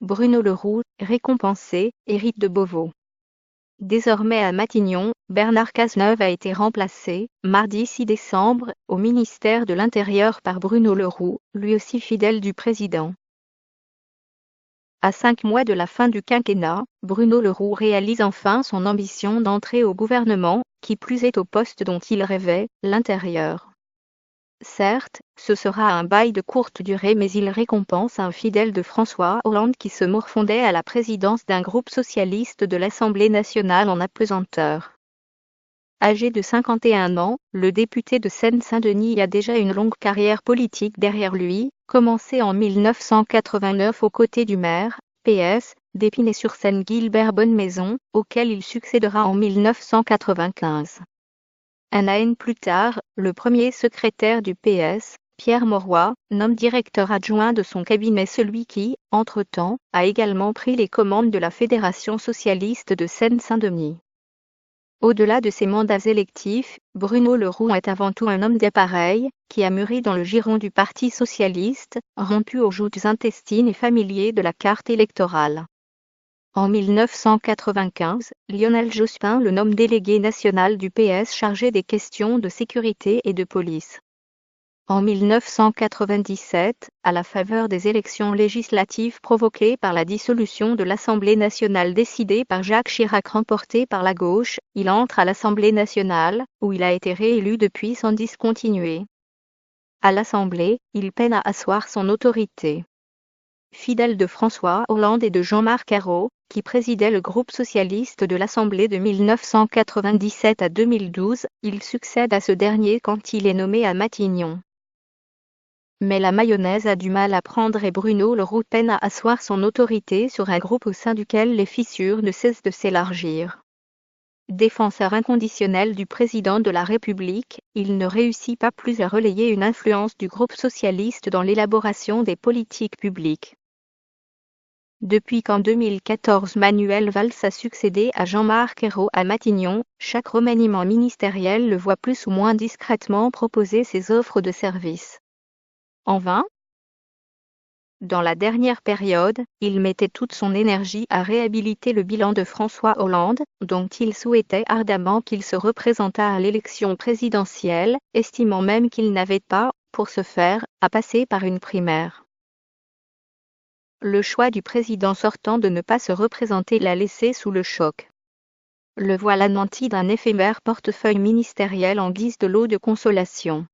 Bruno Le Roux, récompensé, hérite de Beauvau. Désormais à Matignon, Bernard Cazeneuve a été remplacé, mardi 6 décembre, au ministère de l'Intérieur par Bruno Le Roux, lui aussi fidèle du président. À 5 mois de la fin du quinquennat, Bruno Le Roux réalise enfin son ambition d'entrer au gouvernement, qui plus est au poste dont il rêvait, l'Intérieur. Certes, ce sera un bail de courte durée, mais il récompense un fidèle de François Hollande qui se morfondait à la présidence d'un groupe socialiste de l'Assemblée nationale en apesanteur. Âgé de 51 ans, le député de Seine-Saint-Denis a déjà une longue carrière politique derrière lui, commencée en 1989 aux côtés du maire, PS, d'Épinay-sur-Seine Gilbert Bonnemaison, auquel il succédera en 1995. Un an plus tard, le premier secrétaire du PS, Pierre Mauroy, nomme directeur adjoint de son cabinet celui qui, entre-temps, a également pris les commandes de la Fédération socialiste de Seine-Saint-Denis. Au-delà de ses mandats électifs, Bruno Le Roux est avant tout un homme d'appareil, qui a mûri dans le giron du Parti socialiste, rompu aux joutes intestines et familiers de la carte électorale. En 1995, Lionel Jospin le nomme délégué national du PS chargé des questions de sécurité et de police. En 1997, à la faveur des élections législatives provoquées par la dissolution de l'Assemblée nationale décidée par Jacques Chirac remportée par la gauche, il entre à l'Assemblée nationale, où il a été réélu depuis sans discontinuer. À l'Assemblée, il peine à asseoir son autorité. Fidèle de François Hollande et de Jean-Marc Ayrault, qui présidait le groupe socialiste de l'Assemblée de 1997 à 2012, il succède à ce dernier quand il est nommé à Matignon. Mais la mayonnaise a du mal à prendre et Bruno Le Roux peine à asseoir son autorité sur un groupe au sein duquel les fissures ne cessent de s'élargir. Défenseur inconditionnel du président de la République, il ne réussit pas plus à relayer une influence du groupe socialiste dans l'élaboration des politiques publiques. Depuis qu'en 2014 Manuel Valls a succédé à Jean-Marc Ayrault à Matignon, chaque remaniement ministériel le voit plus ou moins discrètement proposer ses offres de services. En vain? Dans la dernière période, il mettait toute son énergie à réhabiliter le bilan de François Hollande, dont il souhaitait ardemment qu'il se représentât à l'élection présidentielle, estimant même qu'il n'avait pas, pour ce faire, à passer par une primaire. Le choix du président sortant de ne pas se représenter l'a laissé sous le choc. Le voilà nanti d'un éphémère portefeuille ministériel en guise de lot de consolation.